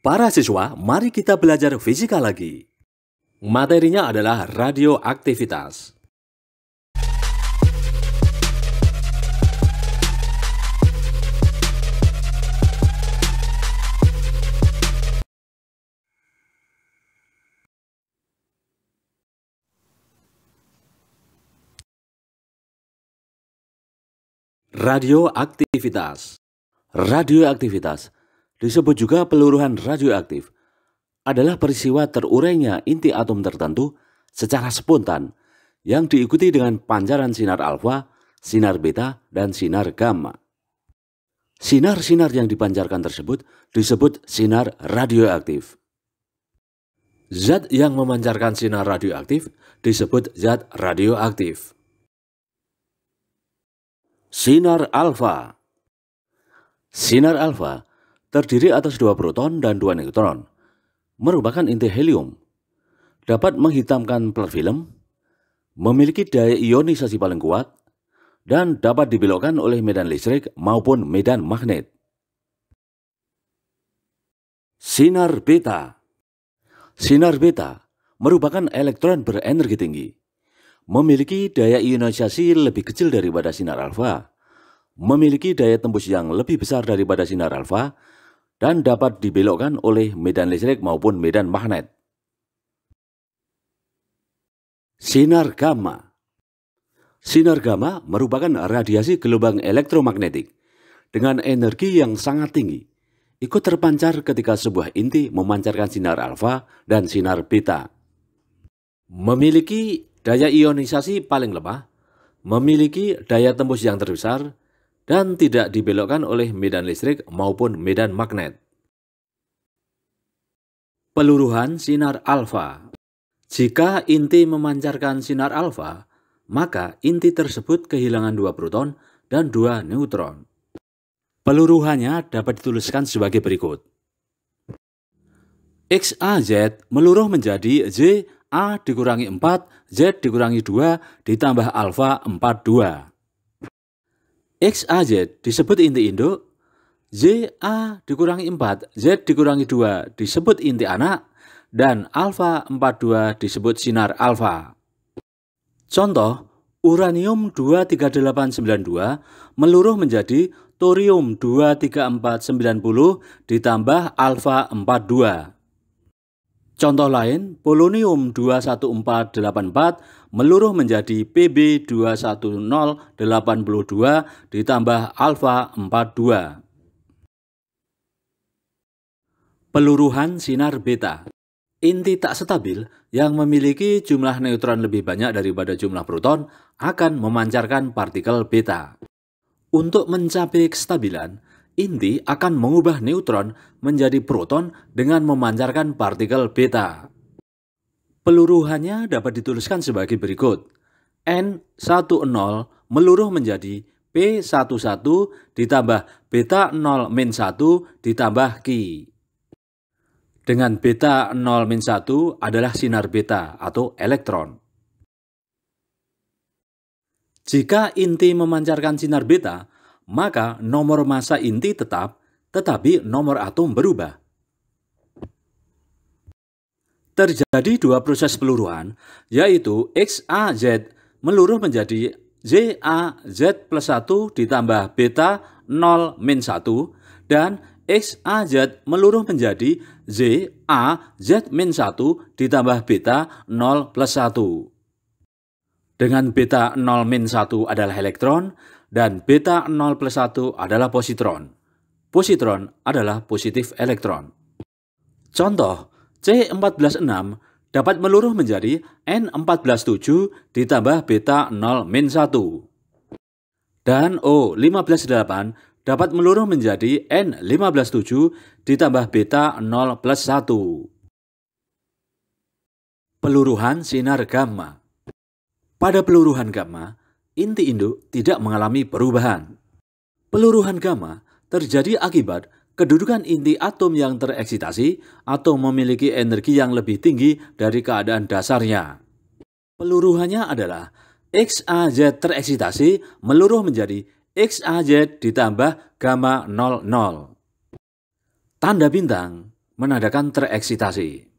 Para siswa, mari kita belajar fisika lagi. Materinya adalah radioaktivitas. Radioaktivitas. Radioaktivitas, disebut juga peluruhan radioaktif, adalah peristiwa terurainya inti atom tertentu secara spontan yang diikuti dengan pancaran sinar alfa, sinar beta, dan sinar gamma. Sinar-sinar yang dipancarkan tersebut disebut sinar radioaktif. Zat yang memancarkan sinar radioaktif disebut zat radioaktif. Sinar alfa. Sinar alfa terdiri atas 2 proton dan 2 neutron, merupakan inti helium, dapat menghitamkan plat film, memiliki daya ionisasi paling kuat, dan dapat dibelokkan oleh medan listrik maupun medan magnet. Sinar beta. Sinar beta merupakan elektron berenergi tinggi, memiliki daya ionisasi lebih kecil daripada sinar alfa, memiliki daya tembus yang lebih besar daripada sinar alfa, dan dapat dibelokkan oleh medan listrik maupun medan magnet. Sinar gamma. Sinar gamma merupakan radiasi gelombang elektromagnetik dengan energi yang sangat tinggi, ikut terpancar ketika sebuah inti memancarkan sinar alfa dan sinar beta. Memiliki daya ionisasi paling lemah, memiliki daya tembus yang terbesar, dan tidak dibelokkan oleh medan listrik maupun medan magnet. Peluruhan sinar alfa. Jika inti memancarkan sinar alfa, maka inti tersebut kehilangan 2 proton dan 2 neutron. Peluruhannya dapat dituliskan sebagai berikut. XAZ meluruh menjadi ZA dikurangi 4, Z dikurangi 2, ditambah alfa 42. XAZ disebut inti induk, ZA dikurangi 4, Z dikurangi 2 disebut inti anak, dan alfa 42 disebut sinar alfa. Contoh, uranium 23892 meluruh menjadi thorium 23490 ditambah alfa 42. Contoh lain, polonium 21484 meluruh menjadi Pb 21082 ditambah alfa 42. Peluruhan sinar beta. Inti tak stabil yang memiliki jumlah neutron lebih banyak daripada jumlah proton akan memancarkan partikel beta. Untuk mencapai kestabilan, inti akan mengubah neutron menjadi proton dengan memancarkan partikel beta. Peluruhannya dapat dituliskan sebagai berikut. N10 meluruh menjadi P11 ditambah beta 0-1 ditambah Ki. Dengan beta 0-1 adalah sinar beta atau elektron. Jika inti memancarkan sinar beta, maka nomor massa inti tetap, tetapi nomor atom berubah. Terjadi 2 proses peluruhan, yaitu XAZ meluruh menjadi ZAZ+1 ditambah beta 0-1 dan XAZ meluruh menjadi ZAZ-1 ditambah beta 0+1. Dengan beta 0-1 adalah elektron dan beta 0+1 adalah positron. Positron adalah positif elektron. Contoh, C14-6 dapat meluruh menjadi N14-7 ditambah beta 0-1. Dan O15-8 dapat meluruh menjadi N15-7 ditambah beta 0+1. Peluruhan sinar gamma. Pada peluruhan gamma, inti induk tidak mengalami perubahan. Peluruhan gamma terjadi akibat kedudukan inti atom yang tereksitasi atau memiliki energi yang lebih tinggi dari keadaan dasarnya. Peluruhannya adalah XAZ tereksitasi meluruh menjadi XAZ ditambah gamma 00. Tanda bintang menandakan tereksitasi.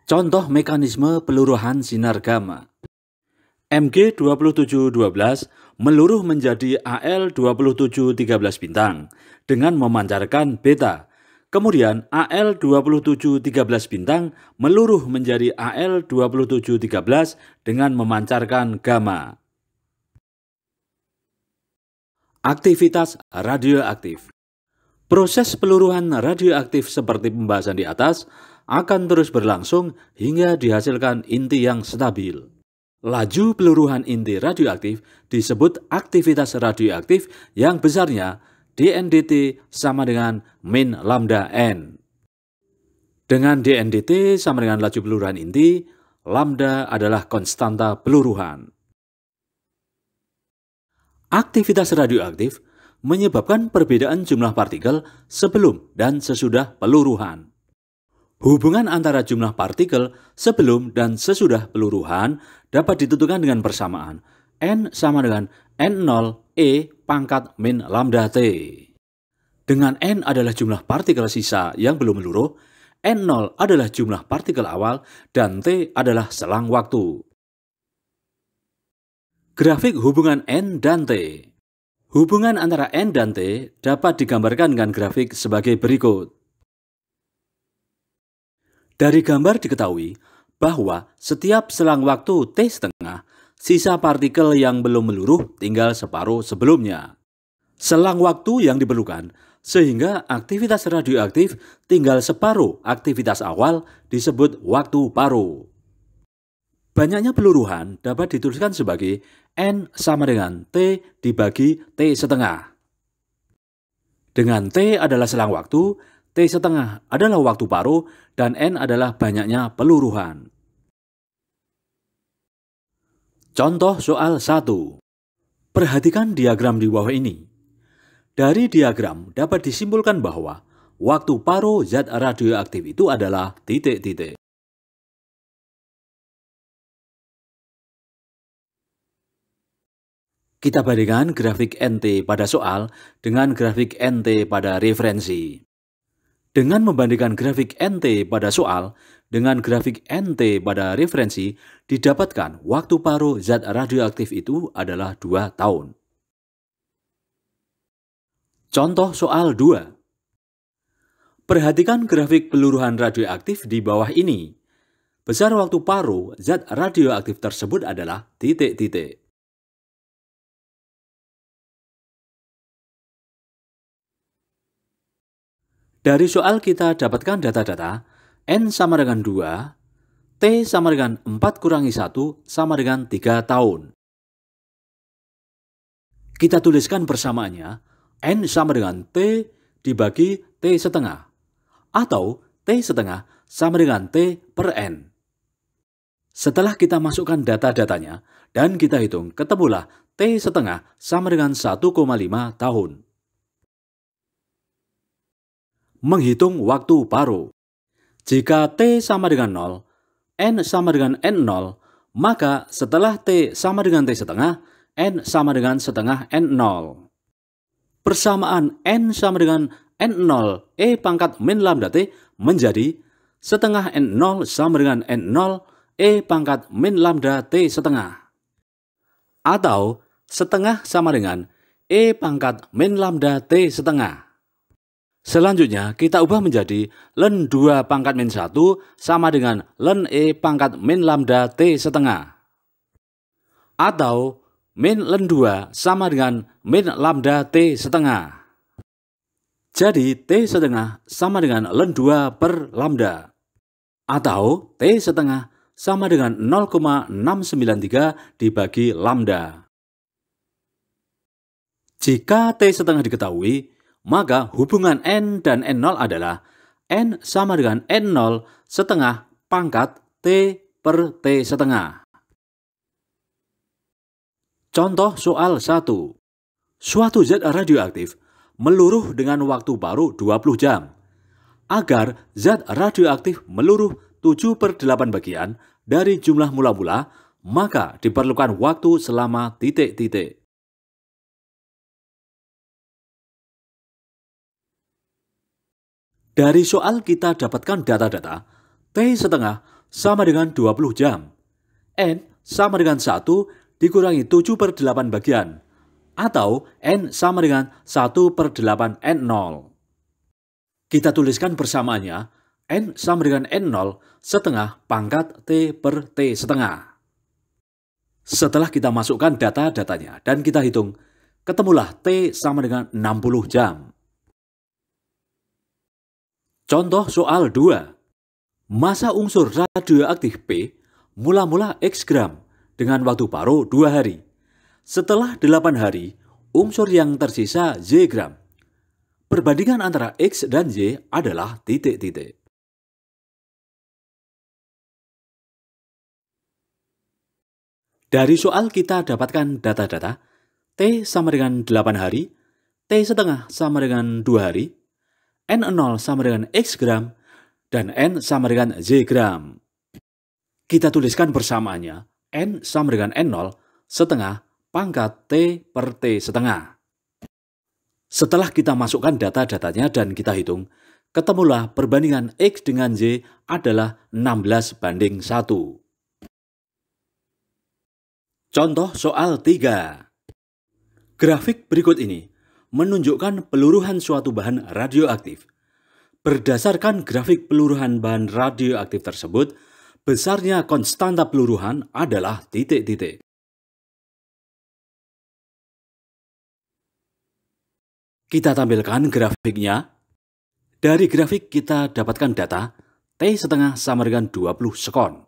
Contoh mekanisme peluruhan sinar gamma. Mg2712 meluruh menjadi Al2713 bintang dengan memancarkan beta. Kemudian Al2713 bintang meluruh menjadi Al2713 dengan memancarkan gamma. Aktivitas radioaktif. Proses peluruhan radioaktif seperti pembahasan di atas akan terus berlangsung hingga dihasilkan inti yang stabil. Laju peluruhan inti radioaktif disebut aktivitas radioaktif yang besarnya dNdt sama dengan min lambda n. Dengan dNdt sama dengan laju peluruhan inti, lambda adalah konstanta peluruhan. Aktivitas radioaktif menyebabkan perbedaan jumlah partikel sebelum dan sesudah peluruhan. Hubungan antara jumlah partikel sebelum dan sesudah peluruhan dapat ditentukan dengan persamaan N sama dengan N0 E pangkat min lambda T. Dengan N adalah jumlah partikel sisa yang belum meluruh, N0 adalah jumlah partikel awal, dan T adalah selang waktu. Grafik hubungan N dan T. Hubungan antara N dan T dapat digambarkan dengan grafik sebagai berikut. Dari gambar diketahui bahwa setiap selang waktu T setengah, sisa partikel yang belum meluruh tinggal separuh sebelumnya. Selang waktu yang diperlukan sehingga aktivitas radioaktif tinggal separuh aktivitas awal disebut waktu paruh. Banyaknya peluruhan dapat dituliskan sebagai N sama dengan T dibagi T setengah. Dengan T adalah selang waktu, T setengah adalah waktu paruh, dan N adalah banyaknya peluruhan. Contoh soal 1. Perhatikan diagram di bawah ini. Dari diagram dapat disimpulkan bahwa waktu paruh zat radioaktif itu adalah titik-titik. Kita bandingkan grafik NT pada soal dengan grafik NT pada referensi. Dengan membandingkan grafik NT pada soal dengan grafik NT pada referensi, didapatkan waktu paruh zat radioaktif itu adalah 2 tahun. Contoh soal 2. Perhatikan grafik peluruhan radioaktif di bawah ini. Besar waktu paruh zat radioaktif tersebut adalah titik-titik. Dari soal kita dapatkan data-data N sama dengan 2, T sama dengan 4 kurangi 1 sama dengan 3 tahun. Kita tuliskan persamaannya, N sama dengan T dibagi T setengah, atau T setengah sama dengan T per N. Setelah kita masukkan data-datanya dan kita hitung, ketemulah T setengah sama dengan 1,5 tahun. Menghitung waktu paruh. Jika T sama dengan 0, N sama dengan N0, maka setelah T sama dengan T setengah, N sama dengan setengah N0. Persamaan N sama dengan N0 E pangkat min lambda T menjadi setengah N0 sama dengan N0 E pangkat min lambda T setengah. Atau setengah sama dengan E pangkat min lambda T setengah. Selanjutnya kita ubah menjadi len 2 pangkat min 1 sama dengan len E pangkat min lambda T setengah. Atau min len 2 sama dengan min lambda T setengah. Jadi T setengah sama dengan len 2 per lambda. Atau T setengah sama dengan 0,693 dibagi lambda. Jika T setengah diketahui, maka hubungan N dan N0 adalah N sama dengan N0 setengah pangkat T per T setengah. Contoh soal 1. Suatu zat radioaktif meluruh dengan waktu paruh 20 jam. Agar zat radioaktif meluruh 7/8 bagian dari jumlah mula-mula, maka diperlukan waktu selama titik-titik. Dari soal kita dapatkan data-data T setengah sama dengan 20 jam. N sama dengan 1 dikurangi 7/8 bagian. Atau N sama dengan 1/8 N0. Kita tuliskan persamaannya, N sama dengan N0 setengah pangkat T per T setengah. Setelah kita masukkan data-datanya dan kita hitung, ketemulah T sama dengan 60 jam. Contoh soal 2. Massa unsur radioaktif P mula-mula X gram dengan waktu paruh 2 hari. Setelah 8 hari, unsur yang tersisa Y gram. Perbandingan antara X dan Y adalah titik-titik. Dari soal kita dapatkan data-data T sama dengan 8 hari, T setengah sama dengan 2 hari, N0 sama dengan X gram, dan N sama dengan Y gram. Kita tuliskan persamaannya, N sama dengan N0 setengah pangkat T per T setengah. Setelah kita masukkan data-datanya dan kita hitung, ketemulah perbandingan X dengan Y adalah 16:1. Contoh soal 3. Grafik berikut ini menunjukkan peluruhan suatu bahan radioaktif. Berdasarkan grafik peluruhan bahan radioaktif tersebut, besarnya konstanta peluruhan adalah titik-titik. Kita tampilkan grafiknya. Dari grafik kita dapatkan data T setengah sama dengan 20 sekon.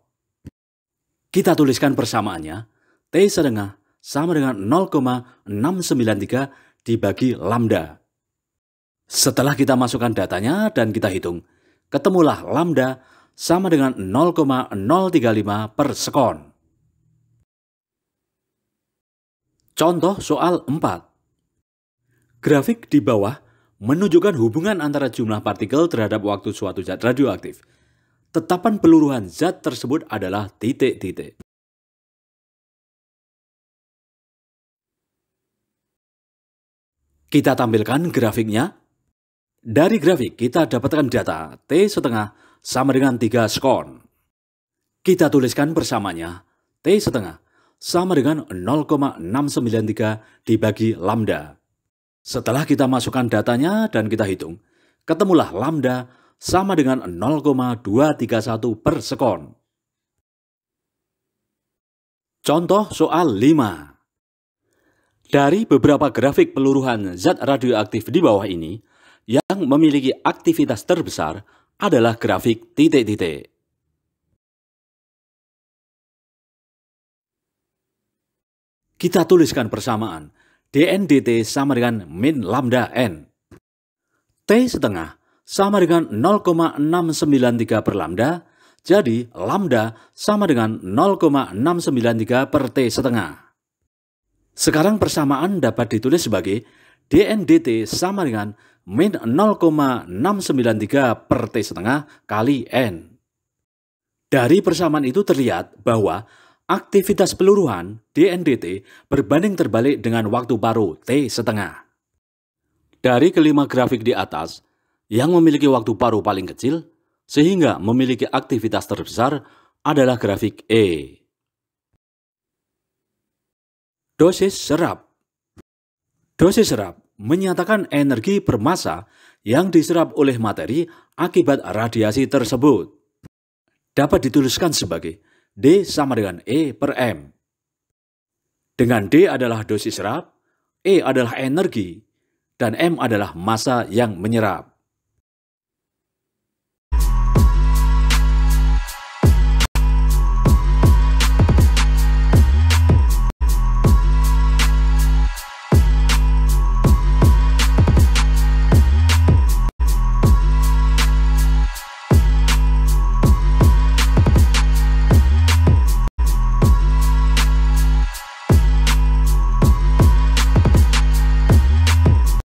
Kita tuliskan persamaannya, T setengah sama dengan 0,693 dibagi lambda. Setelah kita masukkan datanya dan kita hitung, ketemulah lambda sama dengan 0,035 per sekon. Contoh soal 4. Grafik di bawah menunjukkan hubungan antara jumlah partikel terhadap waktu suatu zat radioaktif. Tetapan peluruhan zat tersebut adalah titik-titik. Kita tampilkan grafiknya. Dari grafik kita dapatkan data T setengah sama dengan 3 sekon. Kita tuliskan persamaannya, T setengah sama dengan 0,693 dibagi lambda. Setelah kita masukkan datanya dan kita hitung, ketemulah lambda sama dengan 0,231 per sekon. Contoh soal 5. Dari beberapa grafik peluruhan zat radioaktif di bawah ini, yang memiliki aktivitas terbesar adalah grafik titik-titik. Kita tuliskan persamaan, dN/dt sama dengan min lambda N. T setengah sama dengan 0,693 per lambda, jadi lambda sama dengan 0,693 per T setengah. Sekarang persamaan dapat ditulis sebagai dN/dt sama dengan min 0,693 per T setengah kali N. Dari persamaan itu terlihat bahwa aktivitas peluruhan dN/dt berbanding terbalik dengan waktu paruh T setengah. Dari kelima grafik di atas, yang memiliki waktu paruh paling kecil, sehingga memiliki aktivitas terbesar adalah grafik E. Dosis serap. Dosis serap menyatakan energi per massa yang diserap oleh materi akibat radiasi tersebut. Dapat dituliskan sebagai D sama dengan E per M. Dengan D adalah dosis serap, E adalah energi, dan M adalah massa yang menyerap.